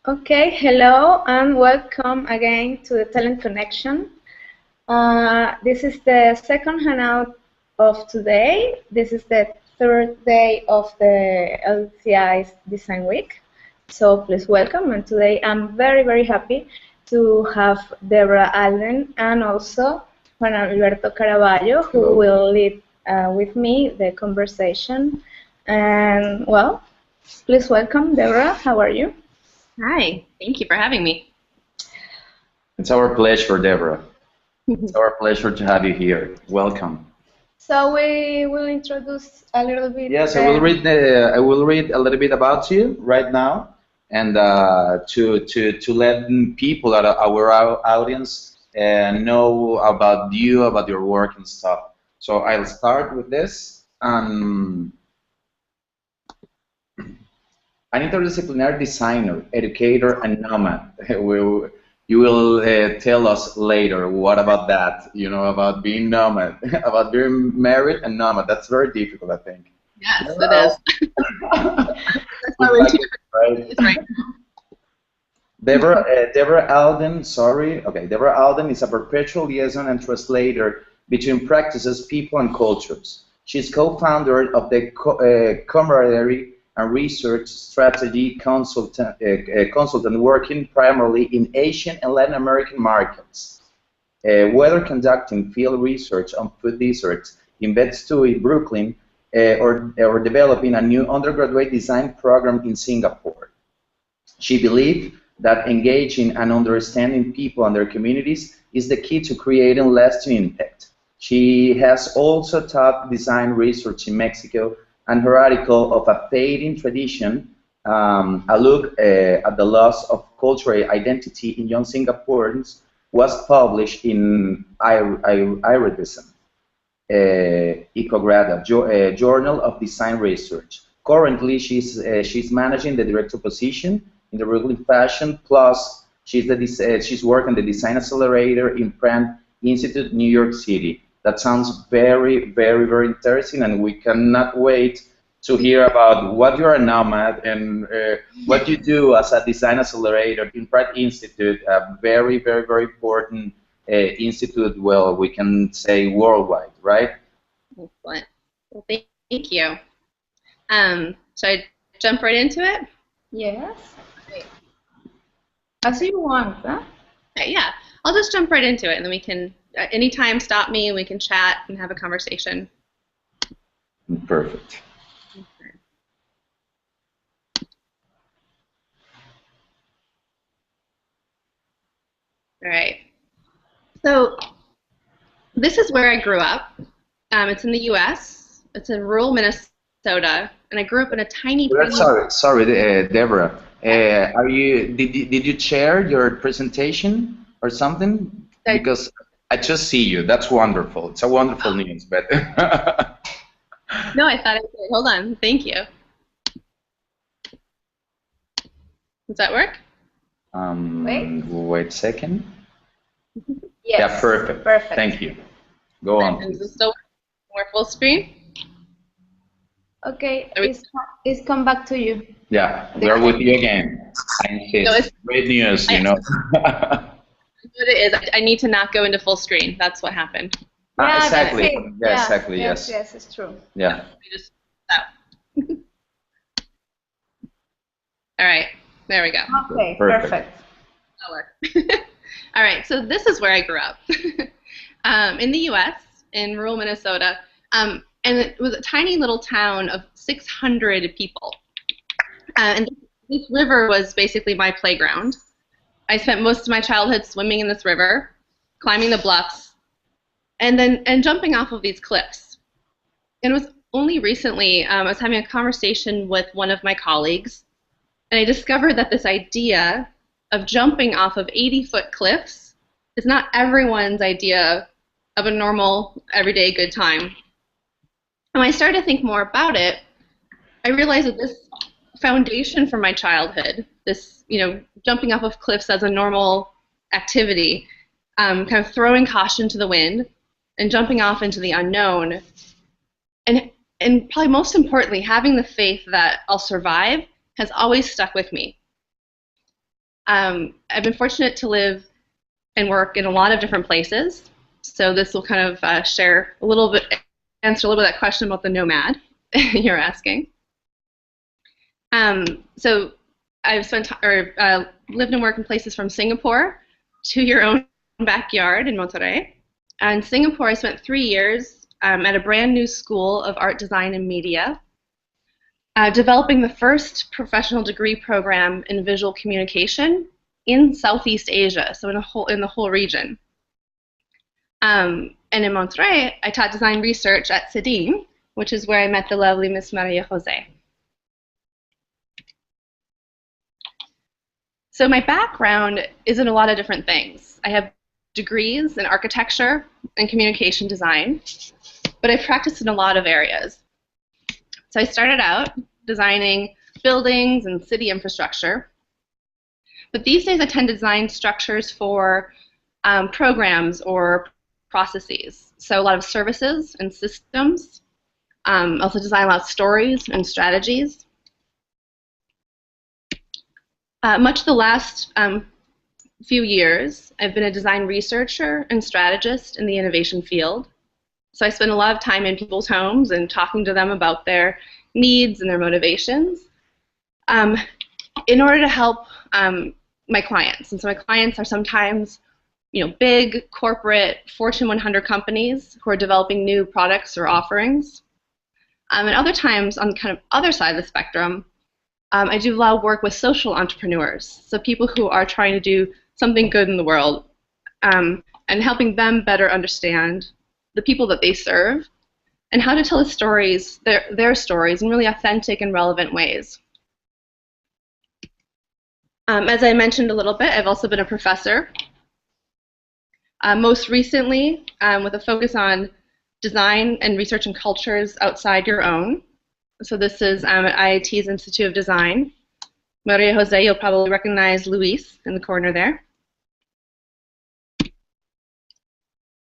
Okay, hello and welcome again to the Talent Connection. This is the second hangout of today. This is the third day of the LCI's Design Week. So please welcome, and today I'm very happy to have Deborah Alden and also Juan Alberto Caraballo, who will lead with me the conversation. And well, please welcome Deborah. How are you? Hi, thank you for having me. It's our pleasure, Deborah. It's our pleasure to have you here. Welcome. So we will introduce a little bit. Yes, I will read a little bit about you right now, and to let people at our audience know about you, about your work and stuff. So I'll start with this. An interdisciplinary designer, educator, and nomad. You will tell us later what about that, you know, about being nomad, about being married and nomad. That's very difficult, I think. Yes, it is. That's why we're two different places right now. Deborah Alden, Deborah Alden is a perpetual liaison and translator between practices, people, and cultures. She's co-founder of the Comradery and research strategy consultant working primarily in Asian and Latin American markets, whether conducting field research on food deserts in Bed-Stuy, Brooklyn, or developing a new undergraduate design program in Singapore. She believed that engaging and understanding people and their communities is the key to creating lasting impact. She has also taught design research in Mexico, and her article of a fading tradition, a look at the loss of cultural identity in young Singaporeans, was published in Iridism, Grado, Journal of Design Research. Currently, she's managing the director position in the Brooklyn Fashion. Plus, she's working the Design Accelerator in Pratt Institute, New York City. That sounds very interesting, and we cannot wait to hear about what you're a nomad and what you do as a design accelerator in Pratt Institute, a very important institute. Well, we can say worldwide, right? Excellent. Well, thank you. Should I jump right into it? Yes. As you want, huh? Okay, yeah, I'll just jump right into it, and then we can. Anytime, stop me, and we can chat and have a conversation. Perfect. All right. So this is where I grew up. It's in the U.S. It's in rural Minnesota, and I grew up in a tiny. Sorry, Deborah. Did you share your presentation or something? Because I just see you. That's wonderful. It's a wonderful news, but no, I thought I did. Hold on. Thank you. Does that work? Wait a second. Yes. Yeah, perfect. Thank you. Go on. Is this still more full screen? Okay, it's come back to you. Yeah, we're with you again. It's great news, you know. What it is, I need to not go into full screen. That's what happened. Yeah, exactly. Yeah, exactly. Yes, it's true. Yeah. All right, there we go. Okay, perfect. All right, so this is where I grew up, in the U.S., in rural Minnesota, and it was a tiny little town of 600 people, and this river was basically my playground. I spent most of my childhood swimming in this river, climbing the bluffs, and jumping off of these cliffs. And it was only recently I was having a conversation with one of my colleagues, and I discovered that this idea of jumping off of 80-foot cliffs is not everyone's idea of a normal, everyday good time. And when I started to think more about it, I realized that this foundation from my childhood, this, jumping off of cliffs as a normal activity, kind of throwing caution to the wind and jumping off into the unknown, and probably most importantly, having the faith that I'll survive has always stuck with me. I've been fortunate to live and work in a lot of different places. So this will kind of answer a little bit of that question about the nomad you're asking. So I've lived and worked in places from Singapore to your own backyard in Monterrey. In Singapore, I spent 3 years at a brand new school of art, design, and media, developing the first professional degree program in visual communication in Southeast Asia, so in the whole region. And in Monterrey, I taught design research at CEDIM, which is where I met the lovely Miss Maria Jose. So my background is in a lot of different things. I have degrees in architecture and communication design, but I've practiced in a lot of areas. So I started out designing buildings and city infrastructure, but these days I tend to design structures for programs or processes. So a lot of services and systems. Also design a lot of stories and strategies. Much of the last few years, I've been a design researcher and strategist in the innovation field. So I spend a lot of time in people's homes and talking to them about their needs and their motivations in order to help my clients. And so my clients are sometimes, big corporate Fortune 100 companies who are developing new products or offerings. And other times, on the kind of other side of the spectrum, I do a lot of work with social entrepreneurs, so people who are trying to do something good in the world, and helping them better understand the people that they serve and how to tell the stories, their stories, in really authentic and relevant ways. As I mentioned a little bit, I've also been a professor, most recently with a focus on design and research and cultures outside your own. So this is at IIT's Institute of Design. Maria Jose, you'll probably recognize Luis in the corner there.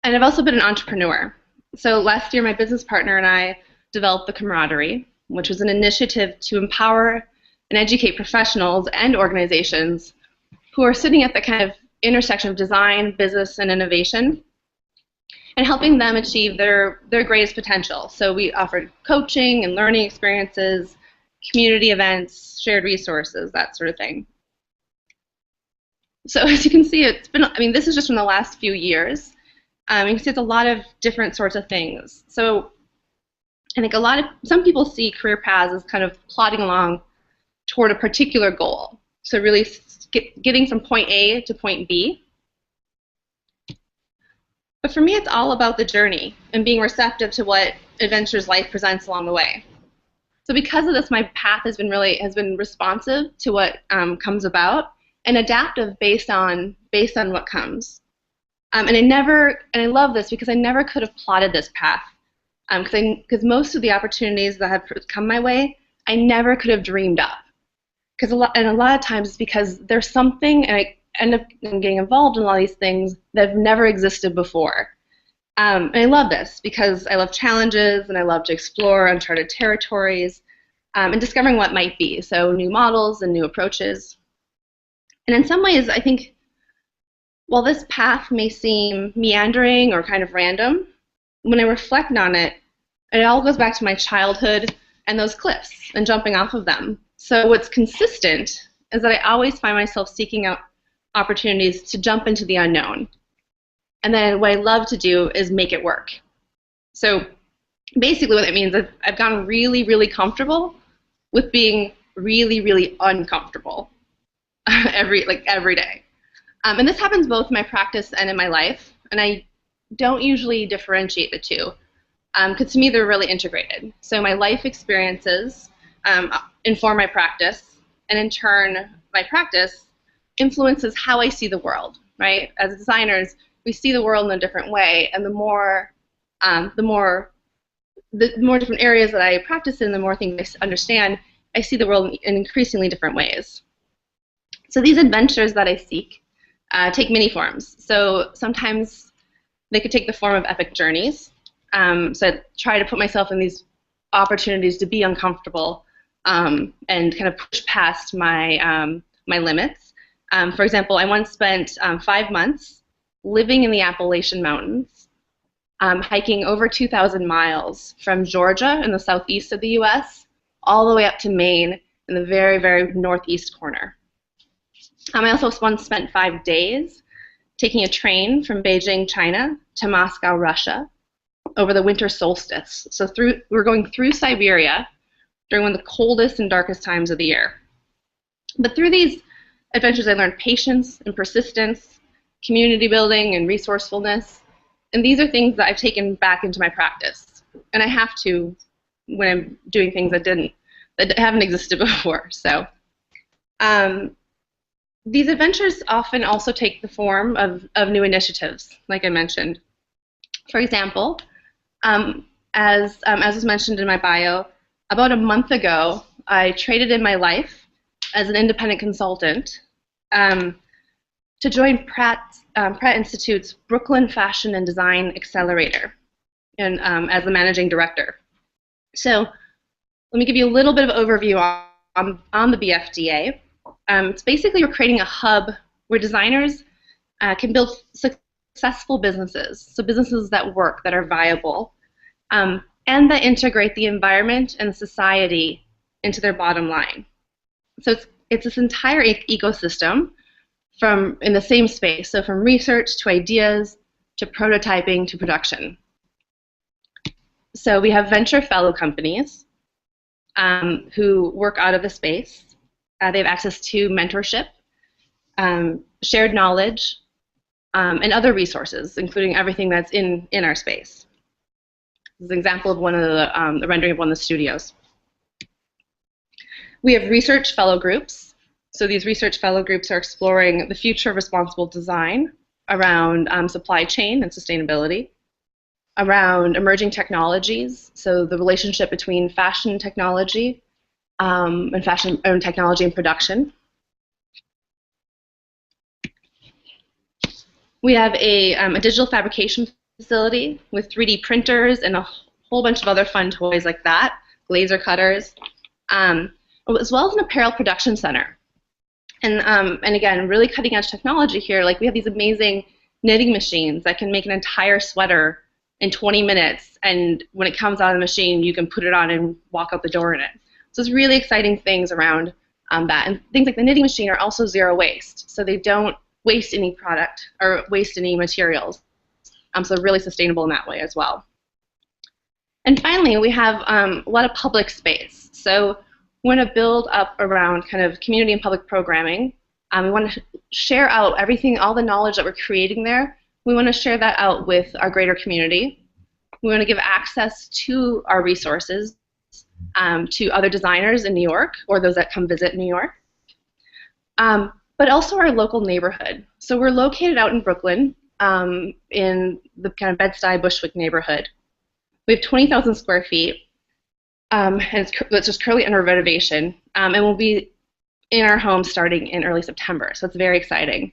And I've also been an entrepreneur. So last year, my business partner and I developed the Comradery, which was an initiative to empower and educate professionals and organizations who are sitting at the kind of intersection of design, business, and innovation, and helping them achieve their greatest potential. So we offered coaching and learning experiences, community events, shared resources, that sort of thing. So as you can see, this is just from the last few years. You can see it's a lot of different sorts of things. So I think some people see career paths as kind of plodding along toward a particular goal. So really getting from point A to point B. But for me, it's all about the journey and being receptive to what adventures life presents along the way. So because of this, my path has been responsive to what comes about and adaptive based on what comes. And I love this because I never could have plotted this path. Because most of the opportunities that have come my way, I never could have dreamed up. And a lot of times it's because there's something, and I end up getting involved in a lot of these things that have never existed before. And I love this because I love challenges and I love to explore uncharted territories and discovering what might be. So new models and new approaches. And in some ways, I think, while this path may seem meandering or kind of random, when I reflect on it, it all goes back to my childhood and those cliffs and jumping off of them. So what's consistent is that I always find myself seeking out opportunities to jump into the unknown. And then what I love to do is make it work. So basically what that means is I've gotten really, really comfortable with being really, really uncomfortable every day. And this happens both in my practice and in my life. And I don't usually differentiate the two because to me they're really integrated. So my life experiences inform my practice, and in turn my practice influences how I see the world, right? As designers, we see the world in a different way, and the more different areas that I practice in, the more things I understand, I see the world in increasingly different ways. So these adventures that I seek take many forms. So sometimes they could take the form of epic journeys. So I try to put myself in these opportunities to be uncomfortable and kind of push past my limits. For example, I once spent 5 months living in the Appalachian Mountains, hiking over 2,000 miles from Georgia in the southeast of the U.S. all the way up to Maine in the very, very northeast corner. I also once spent 5 days taking a train from Beijing, China to Moscow, Russia over the winter solstice. So we're going through Siberia during one of the coldest and darkest times of the year. But through these adventures, I learned patience and persistence, community building and resourcefulness. And these are things that I've taken back into my practice. And I have to when I'm doing things that haven't existed before. So these adventures often also take the form of new initiatives, like I mentioned. For example, as was mentioned in my bio, about a month ago, I traded in my life as an independent consultant to join Pratt Institute's Brooklyn Fashion and Design Accelerator, and as the managing director. So let me give you a little bit of overview on the BFDA. It's basically we're creating a hub where designers can build successful businesses, so businesses that work, that are viable, and that integrate the environment and society into their bottom line. So it's this entire ecosystem in the same space, so from research to ideas to prototyping to production. So we have venture fellow companies who work out of the space. They have access to mentorship, shared knowledge, and other resources, including everything that's in our space. This is an example of one of the rendering of one of the studios. We have research fellow groups. So these research fellow groups are exploring the future of responsible design around supply chain and sustainability, around emerging technologies, so the relationship between fashion technology and fashion technology and production. We have a digital fabrication facility with 3D printers and a whole bunch of other fun toys like that, laser cutters, as well as an apparel production center. And again, really cutting edge technology here. Like we have these amazing knitting machines that can make an entire sweater in 20 minutes, and when it comes out of the machine, you can put it on and walk out the door in it. So it's really exciting things around that. And things like the knitting machine are also zero waste, so they don't waste any product or waste any materials. So really sustainable in that way as well. And finally, we have a lot of public space. So we want to build up around kind of community and public programming. We want to share out everything, all the knowledge that we're creating there. We want to share that out with our greater community. We want to give access to our resources to other designers in New York or those that come visit New York, but also our local neighborhood. So we're located out in Brooklyn in the kind of Bed-Stuy, Bushwick neighborhood. We have 20,000 square feet, and it's just currently under renovation, and we'll be in our home starting in early September, so it's very exciting.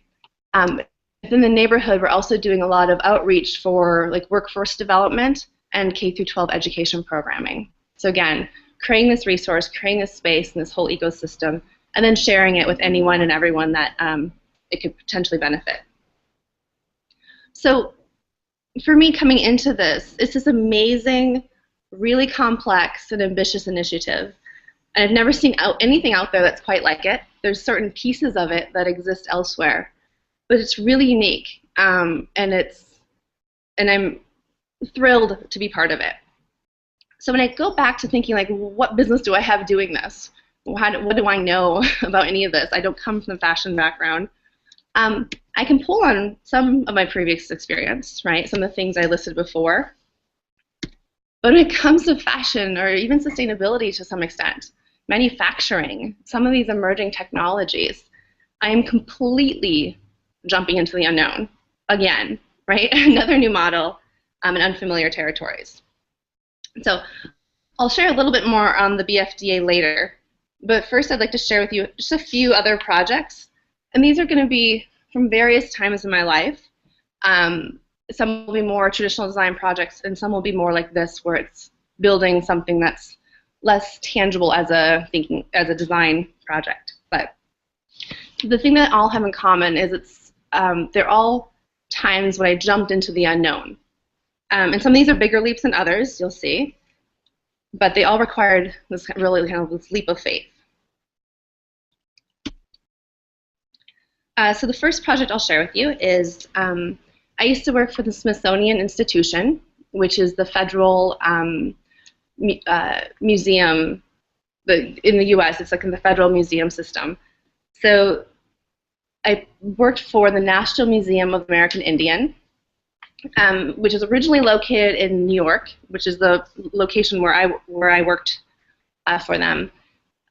Within the neighborhood, we're also doing a lot of outreach for like workforce development and K-12 education programming. So again, creating this resource, creating this space and this whole ecosystem, and then sharing it with anyone and everyone that it could potentially benefit. So for me, coming into this, it's this amazing, really complex and ambitious initiative. And I've never seen anything out there that's quite like it. There's certain pieces of it that exist elsewhere, but it's really unique, and I'm thrilled to be part of it. So when I go back to thinking, like, what business do I have doing this? What do I know about any of this? I don't come from the fashion background. I can pull on some of my previous experience, right? Some of the things I listed before. But when it comes to fashion, or even sustainability to some extent, manufacturing, some of these emerging technologies, I am completely jumping into the unknown again, right? Another new model in unfamiliar territories. So I'll share a little bit more on the BFDA later, but first I'd like to share with you just a few other projects, and these are going to be from various times in my life. Some will be more traditional design projects, and some will be more like this, where it's building something that's less tangible as a design project. But the thing that all have in common is they're all times when I jumped into the unknown. And some of these are bigger leaps than others, you'll see, but they all required this really kind of this leap of faith. So the first project I'll share with you is I used to work for the Smithsonian Institution, which is the federal museum in the U.S. It's like in the federal museum system. So I worked for the National Museum of American Indian, which is originally located in New York, which is the location where I worked for them.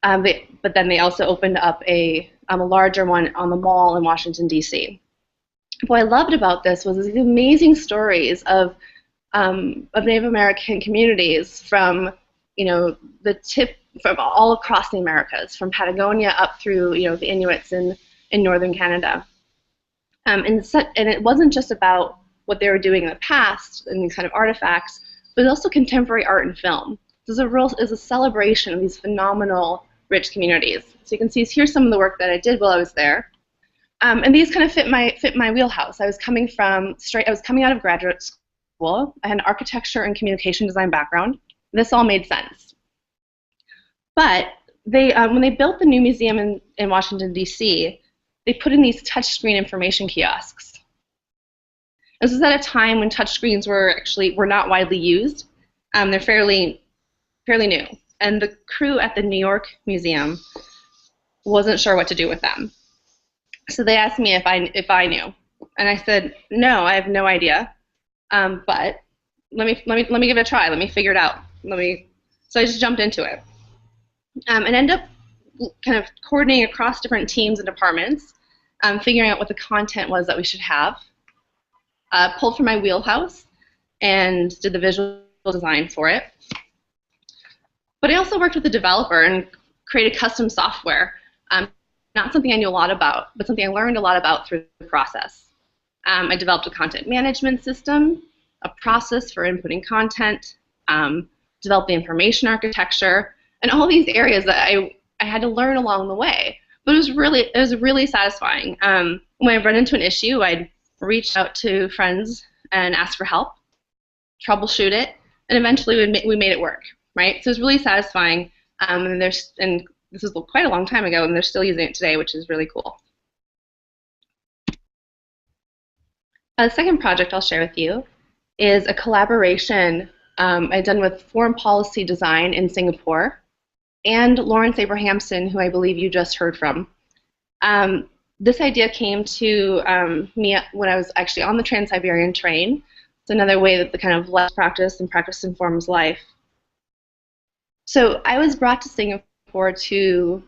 But then they also opened up a larger one on the Mall in Washington, D.C. What I loved about this was these amazing stories of Native American communities from, from all across the Americas, from Patagonia up through, the Inuits in northern Canada. And it wasn't just about what they were doing in the past and these kind of artifacts, but also contemporary art and film. This is a celebration of these phenomenal, rich communities. So you can see here's some of the work that I did while I was there. And these kind of fit my wheelhouse. I was coming out of graduate school. I had an architecture and communication design background. This all made sense. But when they built the new museum in Washington, D.C., they put in these touchscreen information kiosks. This was at a time when touchscreens were not widely used. They're fairly new. And the crew at the New York Museum wasn't sure what to do with them. So they asked me if I knew, and I said no, I have no idea. But let me give it a try. Let me figure it out. So I just jumped into it, and ended up kind of coordinating across different teams and departments, figuring out what the content was that we should have. Pulled from my wheelhouse and did the visual design for it. But I also worked with a developer and created custom software. Not something I knew a lot about, but something I learned a lot about through the process. I developed a content management system, a process for inputting content, developed the information architecture, and all these areas that I had to learn along the way. But it was really satisfying. When I run into an issue, I'd reach out to friends and ask for help, troubleshoot it, and eventually we made it work. Right? So it was really satisfying. And this was quite a long time ago, and they're still using it today, which is really cool. The second project I'll share with you is a collaboration I've done with foreign policy design in Singapore and Lawrence Abrahamson, who I believe you just heard from. This idea came to me when I was actually on the Trans-Siberian train. It's another way that the kind of less practice and practice informs life. So I was brought to Singapore to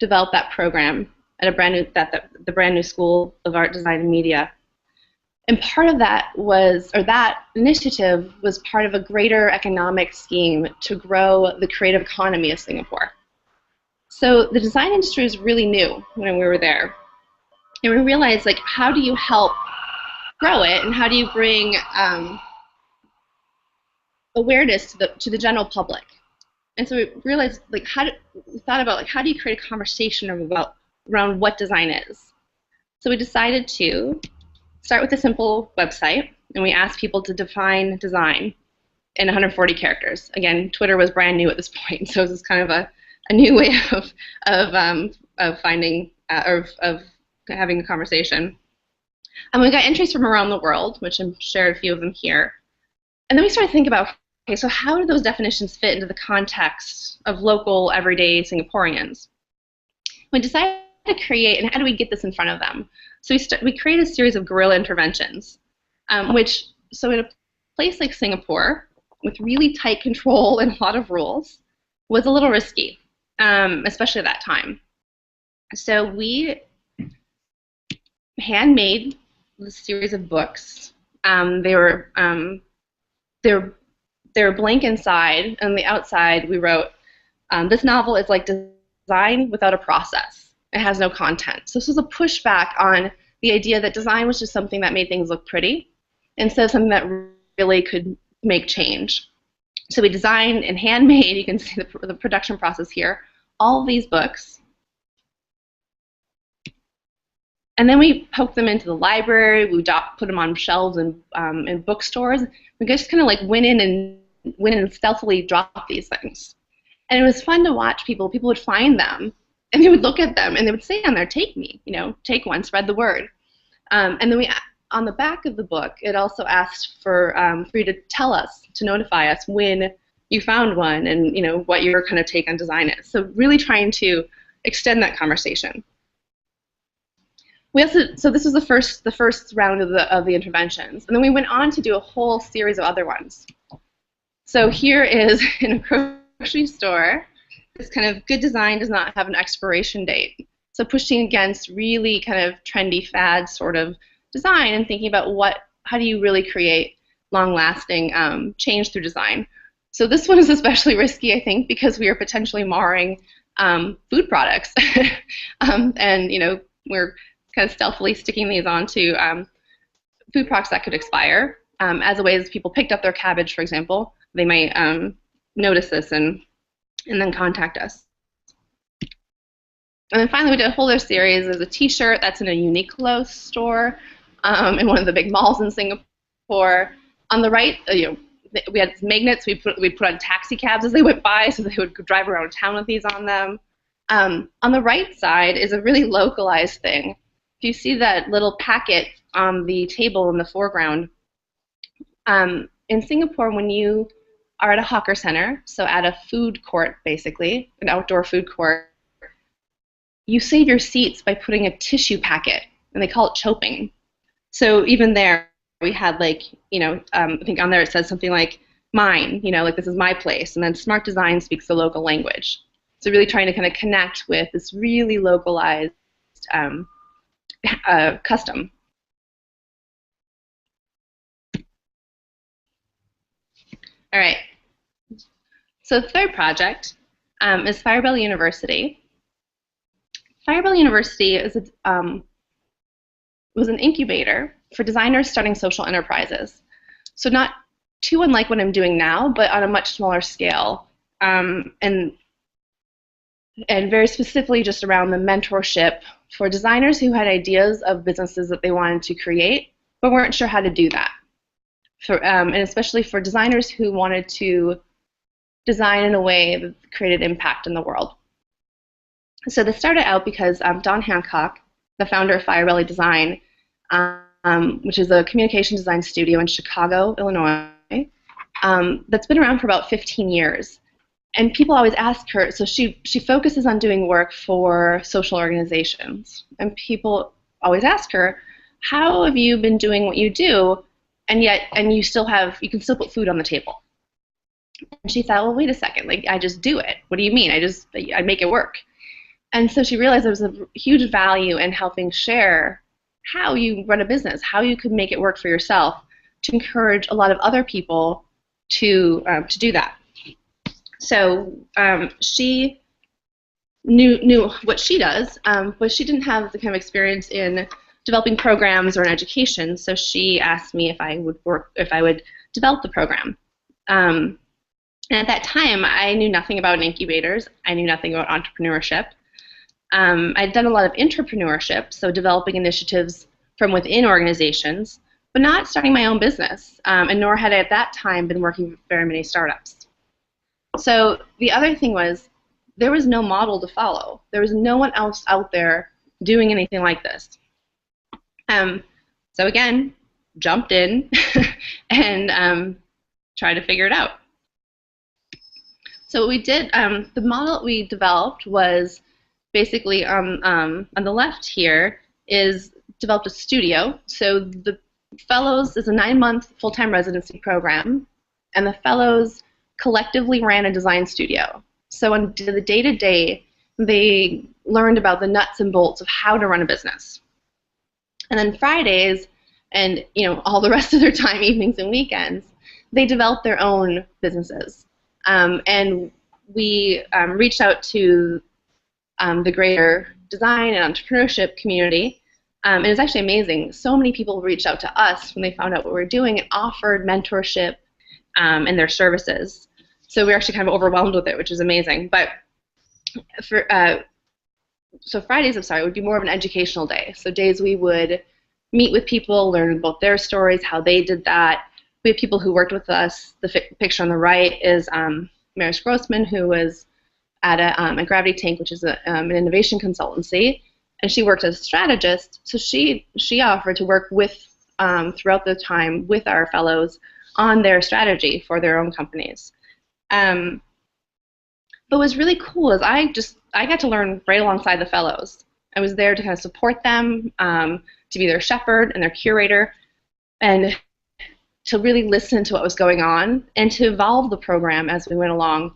develop that program at the brand new School of Art, Design, and Media. And part of that that initiative was part of a greater economic scheme to grow the creative economy of Singapore. So the design industry was really new when we were there. And we realized, how do you help grow it, and how do you bring awareness to the general public? And so we realized, we thought about, how do you create a conversation around what design is? So we decided to start with a simple website, and we asked people to define design in 140 characters. Again, Twitter was brand new at this point, so this is kind of a new way of finding of having a conversation. And we got entries from around the world, which I've shared a few of them here. And then we started thinking about, okay, so how do those definitions fit into the context of local, everyday Singaporeans? We decided to create, and how do we get this in front of them? So we created a series of guerrilla interventions, so in a place like Singapore, with really tight control and a lot of rules, was a little risky, especially at that time. So we handmade a series of books. They were blank inside, and on the outside we wrote, this novel is like design without a process. It has no content. So this was a pushback on the idea that design was just something that made things look pretty, instead of something that really could make change. So we designed and handmade, you can see the production process here, all of these books. And then we poked them into the library. We put them on shelves in bookstores. We just kind of like went in and stealthily dropped these things. And it was fun to watch people. People would find them, and they would look at them, and they would say on there, "Take me, take one, spread the word." And then on the back of the book, it also asked for you to tell us, to notify us when you found one, and what your kind of take on design is. So really trying to extend that conversation. So this was the first round of the interventions, and then we went on to do a whole series of other ones. So here is in a grocery store, this kind of good design does not have an expiration date. So pushing against really kind of trendy fad sort of design and thinking about how do you really create long-lasting change through design. So this one is especially risky, I think, because we are potentially marring food products, and we're kind of stealthily sticking these onto food products that could expire. As a way as people picked up their cabbage, for example, they might notice this and then contact us. And then finally, we did a whole other series. There's a T-shirt that's in a Uniqlo store in one of the big malls in Singapore. On the right, we had magnets we put on taxi cabs as they went by, so they would drive around town with these on them. On the right side is a really localized thing. If you see that little packet on the table in the foreground, in Singapore, when you are at a hawker center, so at a food court, basically, an outdoor food court, you save your seats by putting a tissue packet, and they call it choping. So even there, we had I think on there it says something like mine, like this is my place, and then smart design speaks the local language. So really trying to kind of connect with this really localized custom. All right. So the third project is Firebelly University. Firebelly University was an incubator for designers starting social enterprises. So not too unlike what I'm doing now, but on a much smaller scale, and very specifically just around the mentorship for designers who had ideas of businesses that they wanted to create, but weren't sure how to do that. And especially for designers who wanted to design in a way that created impact in the world. So this started out because Don Hancock, the founder of Firebelly Design, which is a communication design studio in Chicago, Illinois, that's been around for about 15 years. And people always ask her, so she focuses on doing work for social organizations. And people always ask her, how have you been doing what you do, and you can still put food on the table? And she thought, well, wait a second, I just do it. What do you mean? I make it work. And so she realized there was a huge value in helping share how you run a business, how you could make it work for yourself, to encourage a lot of other people to do that. So she knew what she does, but she didn't have the kind of experience in developing programs or in education. So she asked me if I would develop the program. And at that time, I knew nothing about incubators. I knew nothing about entrepreneurship. I'd done a lot of entrepreneurship, so developing initiatives from within organizations, but not starting my own business, and nor had I at that time been working with very many startups. So the other thing was, there was no model to follow. There was no one else out there doing anything like this. So again, jumped in and tried to figure it out. So what we did, the model that we developed was basically on the left here is developed a studio. So the fellows is a 9-month full-time residency program, and the fellows collectively ran a design studio. So on the day-to-day, they learned about the nuts and bolts of how to run a business. And then Fridays and all the rest of their time, evenings and weekends, they developed their own businesses. And we reached out to the greater design and entrepreneurship community. And it's actually amazing. So many people reached out to us when they found out what we were doing and offered mentorship and their services. So we were actually kind of overwhelmed with it, which is amazing. But so Fridays, I'm sorry, would be more of an educational day. So days we would meet with people, learn about their stories, how they did that. We have people who worked with us. The picture on the right is Maris Grossman, who was at a Gravity Tank, which is an innovation consultancy, and she worked as a strategist. So she offered to work with throughout the time with our fellows on their strategy for their own companies. But what was really cool is I got to learn right alongside the fellows. I was there to kind of support them, to be their shepherd and their curator, and to really listen to what was going on and to evolve the program as we went along,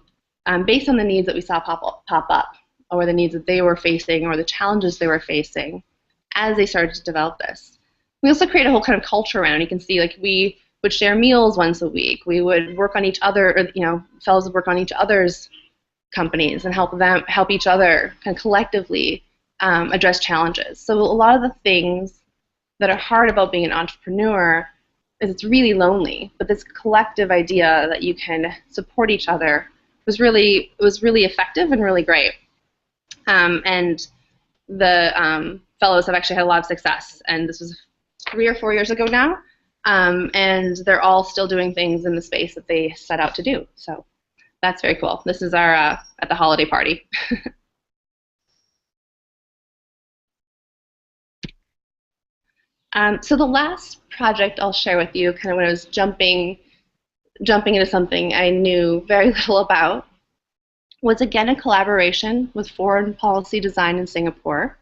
based on the needs that we saw pop up, or the needs that they were facing, or the challenges they were facing as they started to develop this. We also created a whole kind of culture around it. You can see, like, we would share meals once a week. We would work on each other, or, fellows would work on each other's companies and help each other kind of collectively address challenges. So a lot of the things that are hard about being an entrepreneur is it's really lonely, but this collective idea that you can support each other was really effective and really great. And the fellows have actually had a lot of success, and this was 3 or 4 years ago now, and they're all still doing things in the space that they set out to do. So that's very cool. This is our at the holiday party. So the last project I'll share with you, kind of when I was jumping into something I knew very little about, was again a collaboration with Foreign Policy Design in Singapore.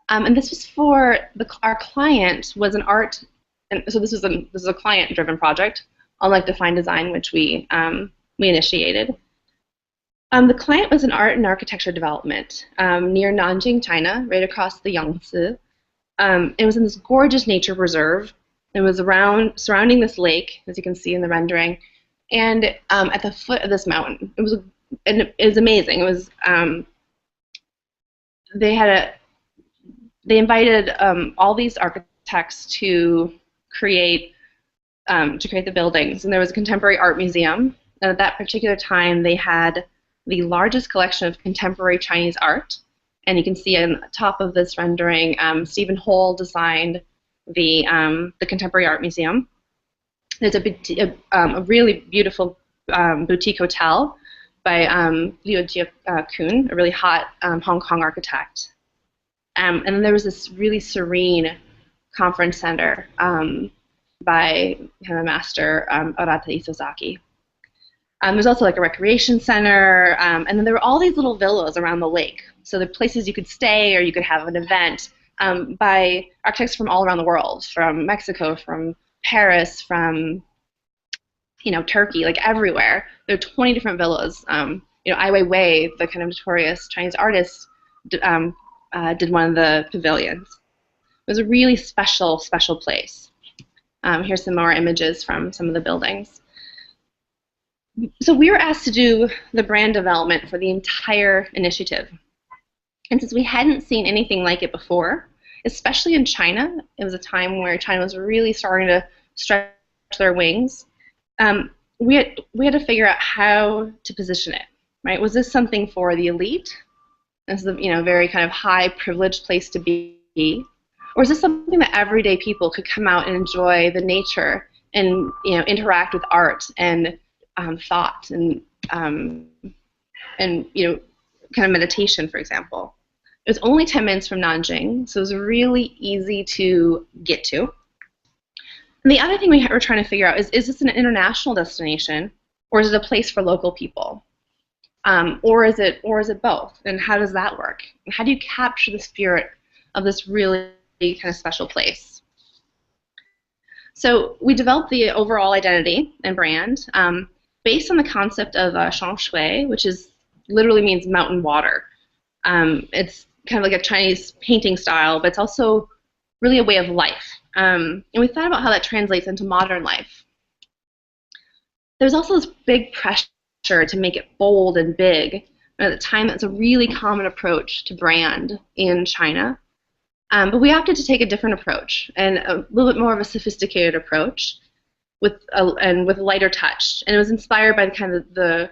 And this was for our client was an art, and so this is a client-driven project, unlike Define Design, which we initiated. The client was an art and architecture development near Nanjing, China, right across the Yangtze. It was in this gorgeous nature reserve. It was surrounding this lake, as you can see in the rendering, and at the foot of this mountain. It was amazing. It was they invited all these architects to create the buildings, and there was a contemporary art museum. And at that particular time, they had the largest collection of contemporary Chinese art. And you can see on the top of this rendering, Stephen Hole designed the Contemporary Art Museum. There's a really beautiful boutique hotel by Liu Jia-kun, a really hot Hong Kong architect. And then there was this really serene conference center by a master, Arata Isozaki. There's also like a recreation center, and then there were all these little villas around the lake. So the places you could stay or you could have an event by architects from all around the world, from Mexico, from Paris, from Turkey, like everywhere. There are 20 different villas. Ai Weiwei, the kind of notorious Chinese artist, did one of the pavilions. It was a really special place. Here's some more images from some of the buildings. So we were asked to do the brand development for the entire initiative. And since we hadn't seen anything like it before, especially in China, it was a time where China was really starting to stretch their wings, we had to figure out how to position it, right? Was this something for the elite? This is a very kind of high privileged place to be? Or is this something that everyday people could come out and enjoy the nature and interact with art and thought and kind of meditation, for example? It was only 10 minutes from Nanjing, so it was really easy to get to. And the other thing we were trying to figure out is this an international destination, or is it a place for local people? Or is it both? And how does that work? And how do you capture the spirit of this really kind of special place? So we developed the overall identity and brand based on the concept of shuang shui, which literally means mountain water. It's kind of like a Chinese painting style, but it's also really a way of life. And we thought about how that translates into modern life. There's also this big pressure to make it bold and big. And at the time, that's a really common approach to brand in China. But we opted to take a different approach, and a little bit more of a sophisticated approach with a lighter touch. And it was inspired by the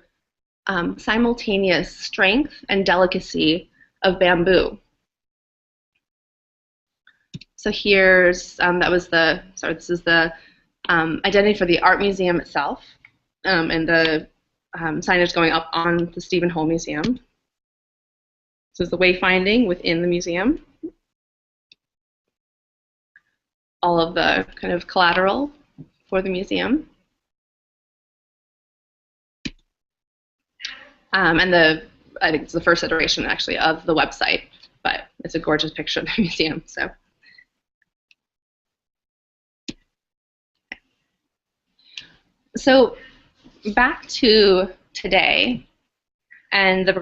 simultaneous strength and delicacy of bamboo. So here's, this is the identity for the art museum itself, and the signage going up on the Stephen Hole Museum. This is the wayfinding within the museum. All of the kind of collateral for the museum. And I think it's the first iteration actually of the website, but it's a gorgeous picture of the museum. So back to today and the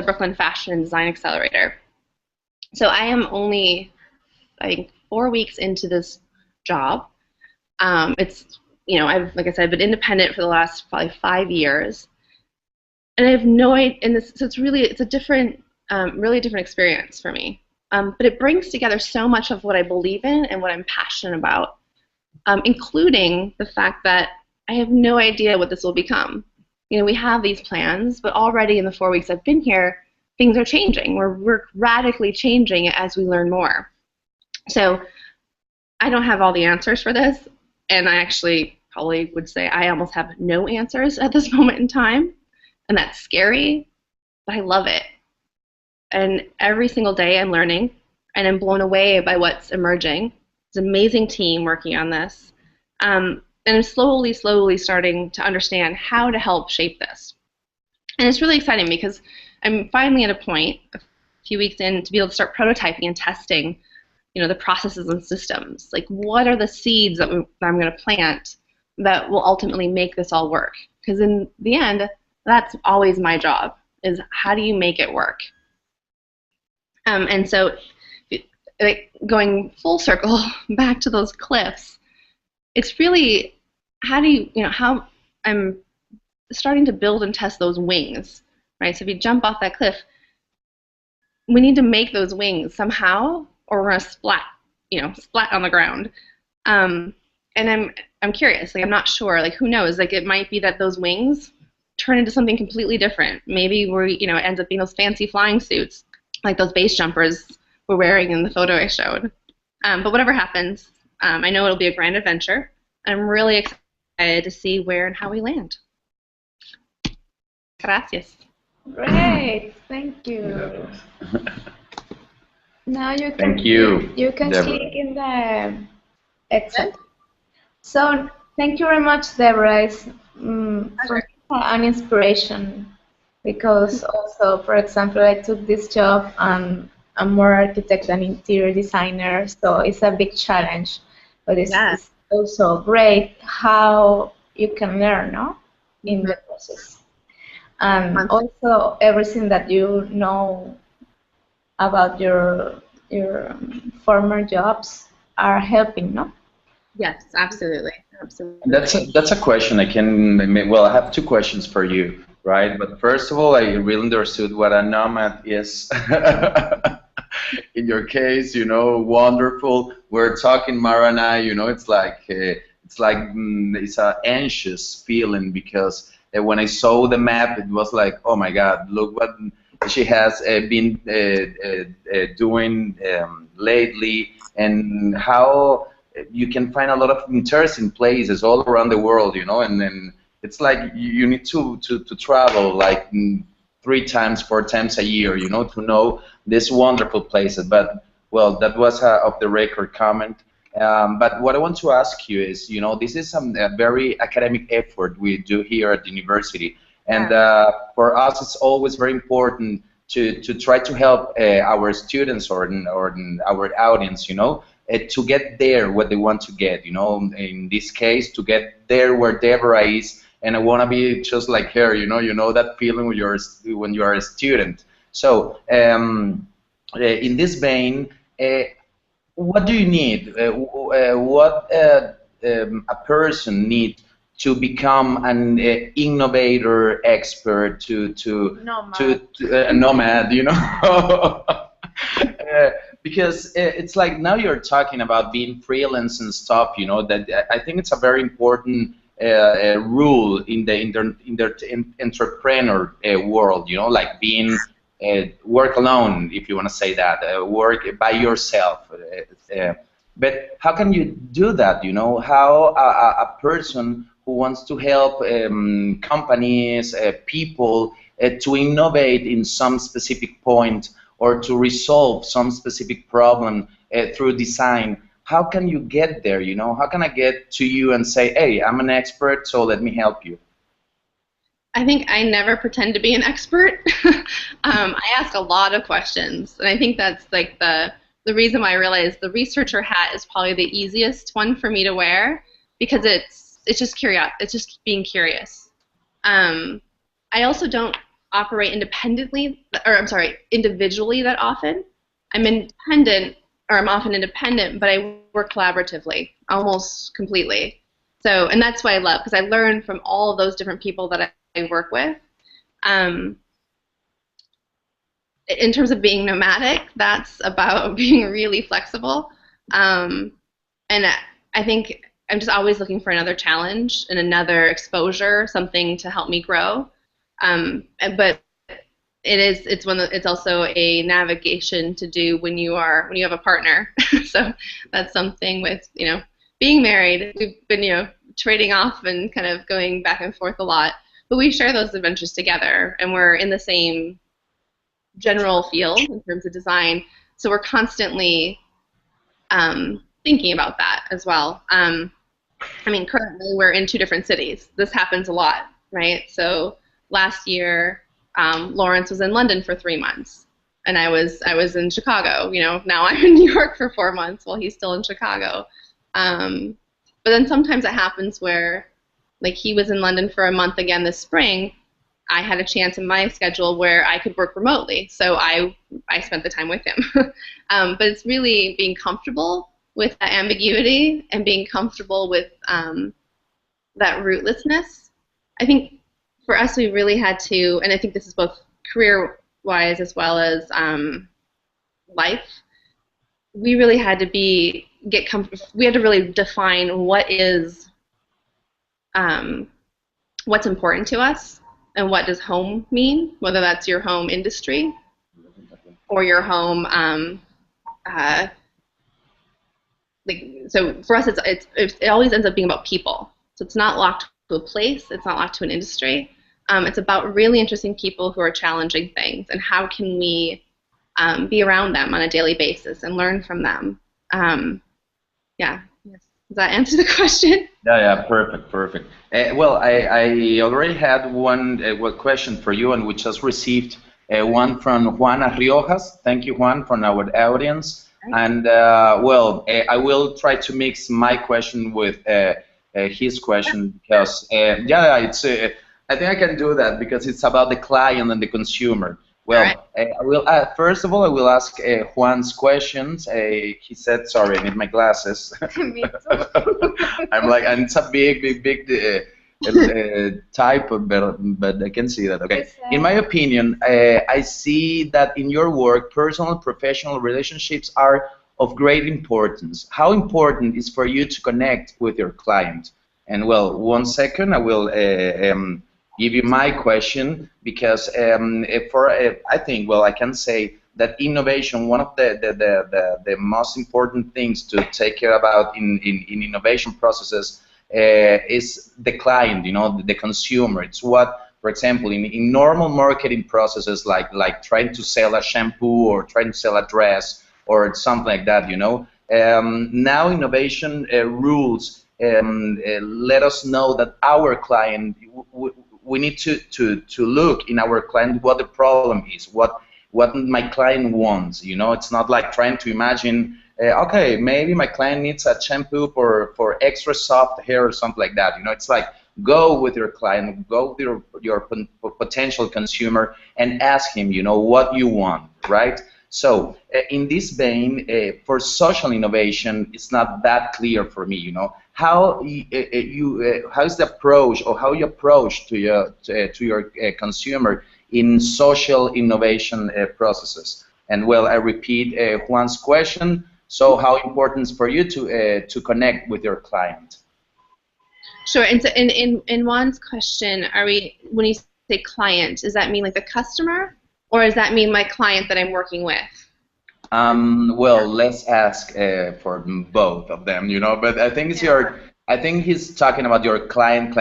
Brooklyn Fashion and Design Accelerator. So I am only, I think, 4 weeks into this job. It's, like I said, I've been independent for the last probably 5 years, and I have no idea. So it's a different, really different experience for me. But it brings together so much of what I believe in and what I'm passionate about, including the fact that I have no idea what this will become. We have these plans, but already in the 4 weeks I've been here, things are changing. We're radically changing as we learn more. So I don't have all the answers for this, and I actually probably would say I almost have no answers at this moment in time, and that's scary, but I love it. And every single day I'm learning, and I'm blown away by what's emerging. It's an amazing team working on this. And I'm slowly starting to understand how to help shape this. And it's really exciting because I'm finally at a point, a few weeks in, to be able to start prototyping and testing, the processes and systems. Like, what are the seeds that I'm going to plant that will ultimately make this all work? Because in the end, that's always my job, is how do you make it work? And so going full circle back to those cliffs, it's really how I'm starting to build and test those wings, right? So if you jump off that cliff, we need to make those wings somehow, or we're gonna splat on the ground. And I'm curious, I'm not sure, who knows? It might be that those wings turn into something completely different. Maybe it ends up being those fancy flying suits, like those base jumpers we're wearing in the photo I showed. But whatever happens, I know it'll be a grand adventure. I'm really excited to see where and how we land. Gracias. Great, thank you. Now you can Deborah. click in the Excel. So thank you very much, Deborah. It's an inspiration, because also, for example, I took this job and I'm more architect than interior designer, so it's a big challenge. But it's also great how you can learn, no, in the process. And also everything that you know about your former jobs are helping, no? Yes, absolutely. That's a question I can. Well, I have two questions for you, right? But first of all, I really understood what a nomad is. In your case, wonderful. We're talking, Mara and I. It's an anxious feeling, because when I saw the map, it was like, oh my God, look what she has been doing lately, and how you can find a lot of interesting places all around the world, and then it's like you need to travel like 3 times, 4 times a year, to know these wonderful places. But, well, that was a off-the-record comment. But what I want to ask you is, this is a very academic effort we do here at the university. And for us, it's always very important to try to help our students or our audience, to get there what they want to get, in this case, to get there where Deborah is. And I want to be just like her, that feeling when you are a student. So in this vein, what do you need? What a person needs to become an innovator, expert, to a nomad, because it's like now you're talking about being freelance and stuff, that I think it's a very important rule in the entrepreneur world, like being work alone, if you want to say that, work by yourself. But how can you do that? You know, how a person who wants to help companies, people to innovate in some specific point or to resolve some specific problem through design, how can you get there? You know, how can I get to you and say, hey, I'm an expert, so let me help you? I think I never pretend to be an expert. I ask a lot of questions, and I think that's like the reason why I realized the researcher hat is probably the easiest one for me to wear, because it's just curious. It's just being curious. I also don't operate independently, or I'm sorry, individually that often. I'm independent, or I'm often independent, but I work collaboratively almost completely. So, and that's why I love, because I learn from all of those different people that I work with. In terms of being nomadic, that's about being really flexible. And I think I'm just always looking for another challenge and another exposure, something to help me grow. But it's also a navigation to do when you have a partner. So that's something with, you know, being married. We've been, you know, trading off and kind of going back and forth a lot. But we share those adventures together, and we're in the same general field in terms of design. So we're constantly thinking about that as well. I mean, currently we're in 2 different cities. This happens a lot, right? So last year, Lawrence was in London for 3 months, and I was in Chicago. You know, now I'm in New York for 4 months while he's still in Chicago. But then sometimes it happens where, like, he was in London for a month again this spring. I had a chance in my schedule where I could work remotely, so I spent the time with him. But it's really being comfortable with that ambiguity and being comfortable with that rootlessness. I think for us, we really had to, and I think this is both career-wise as well as life, we really had to get comfortable. We had to really define what is what's important to us, and what does home mean, whether that's your home industry or your home. So for us, it always ends up being about people. So it's not locked to a place. It's not locked to an industry. It's about really interesting people who are challenging things, and how can we be around them on a daily basis and learn from them. Yeah. Does that answer the question? Yeah, perfect. Well, I already had one question for you, and we just received one from Juana Riojas. Thank you, Juan, from our audience. And well, I will try to mix my question with his question, because yeah, it's I think I can do that because it's about the client and the consumer. Well, right. I will first of all, I will ask Juan's questions. He said, "Sorry, I need my glasses." Me too. I'm like, and it's a big type, but I can see that. Okay. In my opinion, I see that in your work, personal and professional relationships are of great importance. How important is for you to connect with your client? And well, 1 second, I will give you my question, because I think, well, I can say that innovation, one of the most important things to take care about in innovation processes is the client, you know, the consumer. It's what, for example, in normal marketing processes, like trying to sell a shampoo or trying to sell a dress or something like that, you know. Now innovation rules let us know that our client, we need to look in our client what the problem is, what my client wants. You know, it's not like trying to imagine, okay, maybe my client needs a shampoo for extra soft hair or something like that. You know, it's like go with your client, go with your potential consumer, and ask him, you know, what you want, right? So in this vein, for social innovation, it's not that clear for me, you know. How how's the approach, or how you approach to your consumer in social innovation processes? And well, I repeat Juan's question. So, how important is for you to connect with your client? Sure. And so in Juan's question, when you say client, does that mean like the customer? Or does that mean my client that I'm working with? Well, let's ask for both of them, but I think I think he's talking about your client.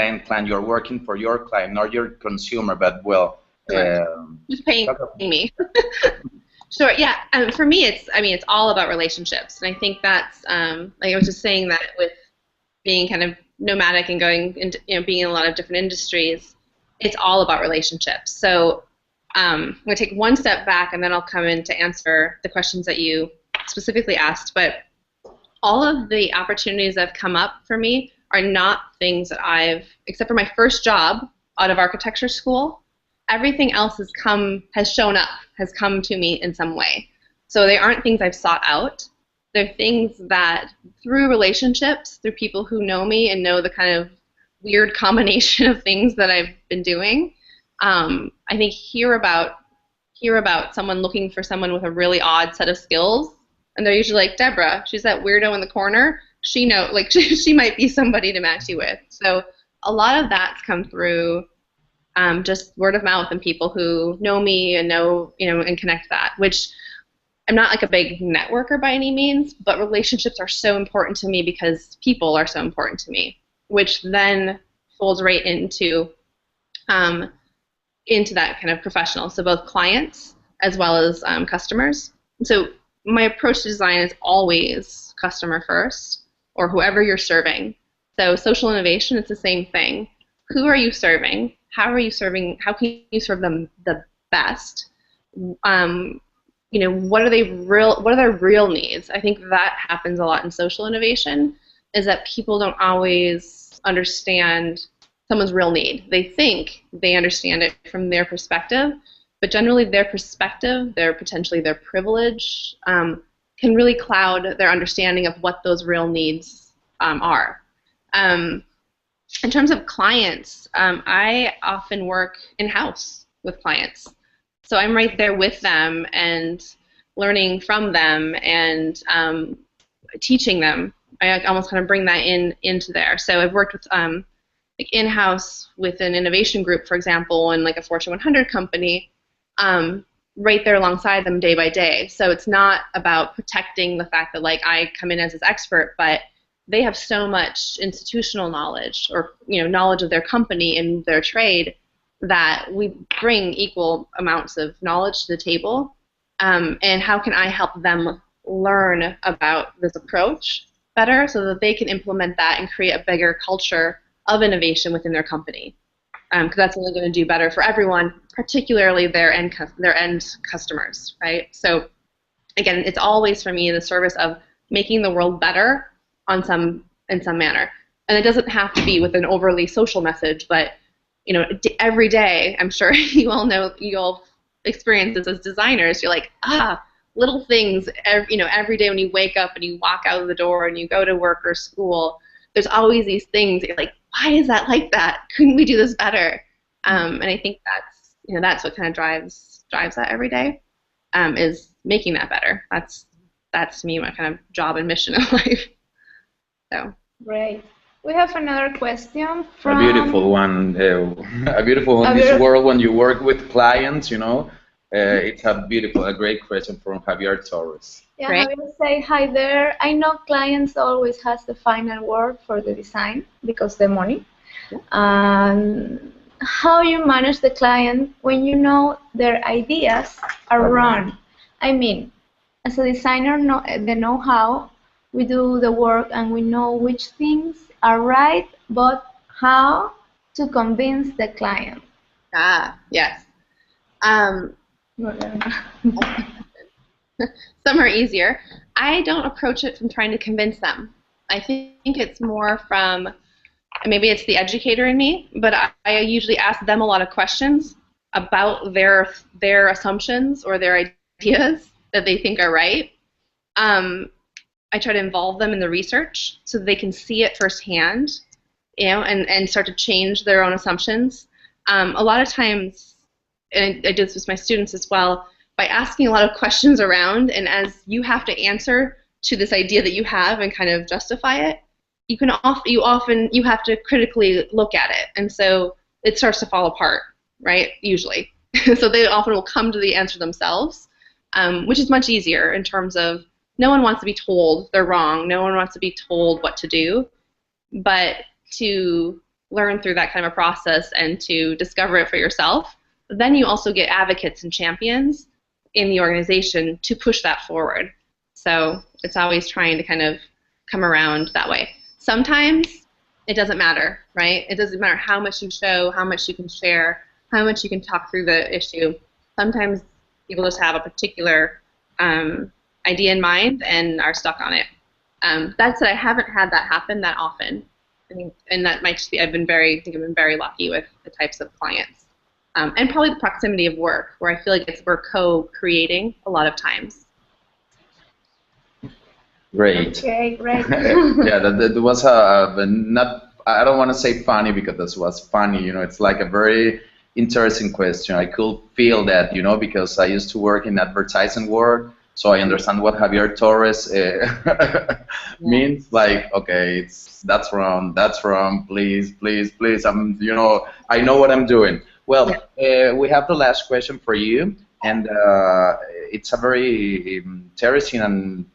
You're working for your client, not your consumer, but well. Who's paying me? Sure, yeah. For me, it's all about relationships. And I think that's, like I was just saying that with being kind of nomadic and going into, being in a lot of different industries, it's all about relationships. So I'm going to take one step back and then I'll come in to answer the questions that you specifically asked. But all of the opportunities that have come up for me are not things that except for my first job out of architecture school, everything else has come to me in some way. So they aren't things I've sought out. They're things that through relationships, through people who know me and know the kind of weird combination of things that I've been doing, I think hear about someone looking for someone with a really odd set of skills, and they're usually like, Deborah, she's that weirdo in the corner. She might be somebody to match you with. So a lot of that's come through just word of mouth and people who know me and know, and connect that, which I'm not like a big networker by any means, but relationships are so important to me because people are so important to me, which then folds right into that kind of professional. So both clients as well as customers. So my approach to design is always customer first, or whoever you're serving. So social innovation, it's the same thing. Who are you serving? How are you serving? How can you serve them the best? What are their real needs? I think that happens a lot in social innovation, is that people don't always understand someone's real need. They think they understand it from their perspective, but generally their perspective, potentially their privilege, can really cloud their understanding of what those real needs are. In terms of clients, I often work in-house with clients. So I'm right there with them and learning from them and teaching them. I almost kind of bring that into there. So I've worked with like in-house with an innovation group, for example, in like a Fortune 100 company, right there alongside them day by day. So it's not about protecting the fact that like I come in as this expert, but they have so much institutional knowledge or knowledge of their company and their trade that we bring equal amounts of knowledge to the table. And how can I help them learn about this approach better so that they can implement that and create a bigger culture of innovation within their company? Because that's only going to do better for everyone, particularly their end customers, right? So again, it's always for me in the service of making the world better in some manner. And it doesn't have to be with an overly social message, but every day, I'm sure you all experience this as designers. You're like, little things, every day when you wake up and you walk out of the door and you go to work or school, there's always these things that you're like, why is that like that? Couldn't we do this better? And I think that's what kind of drives that every day, is making that better. That's to me my kind of job and mission in life. So great. We have another question from a beautiful one. This world when you work with clients, it's a great question from Javier Torres. Yeah, right. Javier say hi there. I know clients always has the final word for the design because the money. How you manage the client when you know their ideas are wrong? I mean, as a designer, the know-how, we do the work and we know which things are right, but how to convince the client? Yes. Some are easier. I don't approach it from trying to convince them. I think it's more from, maybe it's the educator in me, but I usually ask them a lot of questions about their assumptions or their ideas that they think are right. I try to involve them in the research so that they can see it firsthand, and start to change their own assumptions. A lot of times, and I do this with my students as well, by asking a lot of questions around, and as you have to answer to this idea that you have and kind of justify it, you have to critically look at it, and so it starts to fall apart, right? Usually, So they often will come to the answer themselves, which is much easier in terms of no one wants to be told they're wrong. No one wants to be told what to do. But to learn through that kind of a process and to discover it for yourself, then you also get advocates and champions in the organization to push that forward. So it's always trying to kind of come around that way. Sometimes it doesn't matter, right? It doesn't matter how much you show, how much you can share, how much you can talk through the issue. Sometimes people just have a particular idea in mind and are stuck on it. That said, I haven't had that happen that often. I think, and that might just be, I think I've been very lucky with the types of clients. And probably the proximity of work, where I feel like we're co-creating a lot of times. Great. Okay, great. Yeah, that was not, I don't want to say funny because this was funny, you know, it's like a very interesting question. I could feel that, you know, because I used to work in advertising world, so I understand what Javier Torres means. Like, okay, that's wrong, please, you know, I know what I'm doing. Well, we have the last question for you, and it's a very interesting and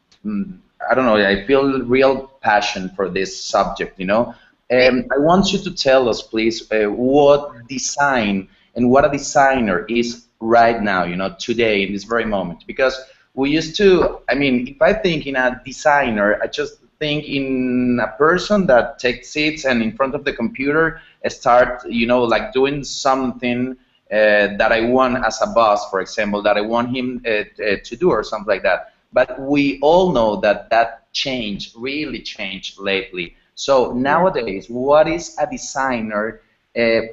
I don't know, I feel real passion for this subject, you know. I want you to tell us, please, what design and what a designer is right now, you know, today, in this very moment. Because we used to, I mean, if I think in a designer, I just think in a person that takes seats and in front of the computer start, you know, like doing something that I want as a boss, for example, that I want him to do or something like that. But we all know that that really changed lately. So nowadays, what is a designer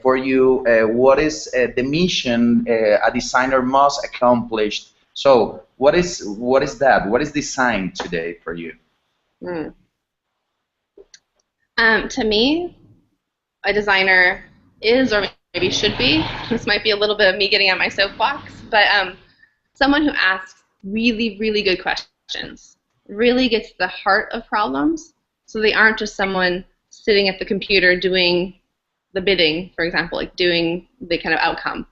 for you? What is the mission a designer must accomplish? So what is that? What is design today for you? To me, a designer is, or maybe should be, this might be a little bit of me getting on my soapbox, but someone who asks really, really good questions, really gets to the heart of problems, so they aren't just someone sitting at the computer doing the bidding, for example, like doing the kind of outcome.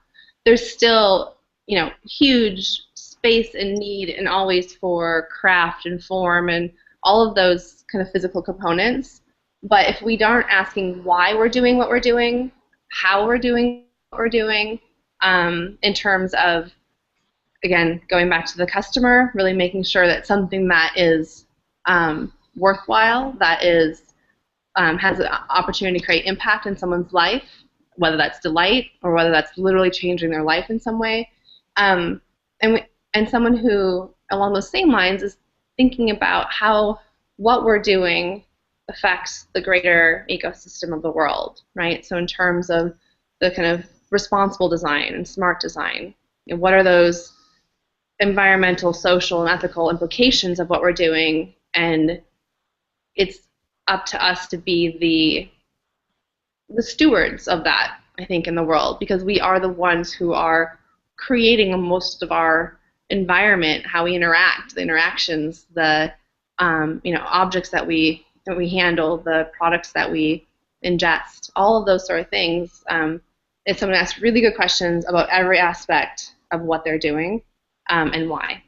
There's still, you know, huge space and need and always for craft and form and all of those kind of physical components. But if we aren't asking why we're doing what we're doing, how we're doing what we're doing, in terms of, again, going back to the customer, really making sure that something that is worthwhile, that is has an opportunity to create impact in someone's life, whether that's delight or whether that's literally changing their life in some way, and someone who, along those same lines, is thinking about how what we're doing affects the greater ecosystem of the world, right? So in terms of the kind of responsible design and smart design, you know, what are those environmental, social, and ethical implications of what we're doing? And it's up to us to be the stewards of that, I think, in the world, because we are the ones who are creating most of our environment, how we interact, the interactions, the you know, objects that we handle, the products that we ingest, all of those sort of things. If someone asks really good questions about every aspect of what they're doing and why.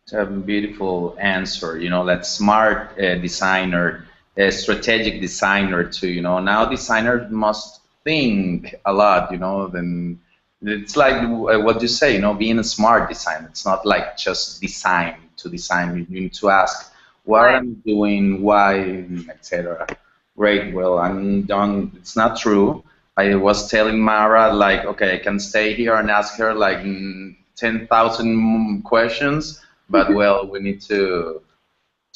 It's a beautiful answer. You know, that smart designer, strategic designer too. You know, now designers must think a lot. You know, then it's like what you say. You know, being a smart designer. It's not like just design to design. You need to ask what I'm doing, why, etc. Great. Well, I'm done. It's not true. I was telling Mara, like, okay, I can stay here and ask her like 10,000 questions, but well, we need to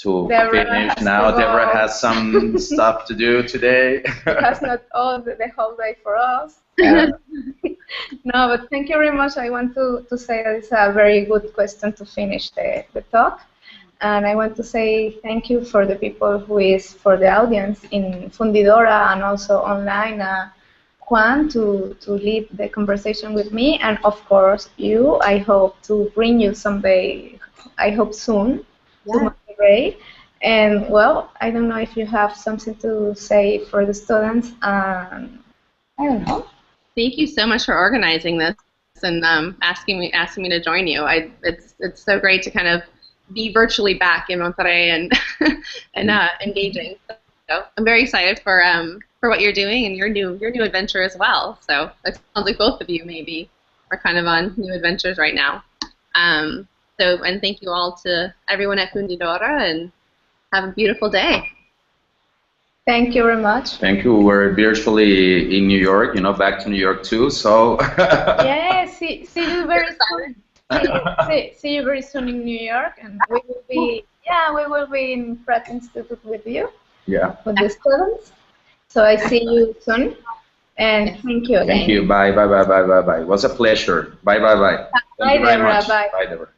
finish now. Deborah has some stuff to do today. That's not all the whole day for us. No, but thank you very much. I want to say that it's a very good question to finish the talk. And I want to say thank you for the people who is, for the audience in Fundidora and also online, Juan, to lead the conversation with me, and of course you. I hope to bring you someday, I hope soon, to Monterrey. And well, I don't know if you have something to say for the students. I don't know. Thank you so much for organizing this and asking me to join you. It's so great to kind of be virtually back in Monterrey and engaging. So I'm very excited for what you're doing and your new adventure as well. So it sounds like both of you maybe are kind of on new adventures right now. And thank you all to everyone at Fundadora, and have a beautiful day. Thank you very much. Thank you. We're virtually in New York, back to New York too. So yeah, see you very soon. See you very soon in New York, and we will be in Pratt Institute with you. Yeah. With the students. So I see you soon, and thank you again. Thank you. Bye. It was a pleasure. Bye. Bye, Deborah. Bye. Bye, Deborah.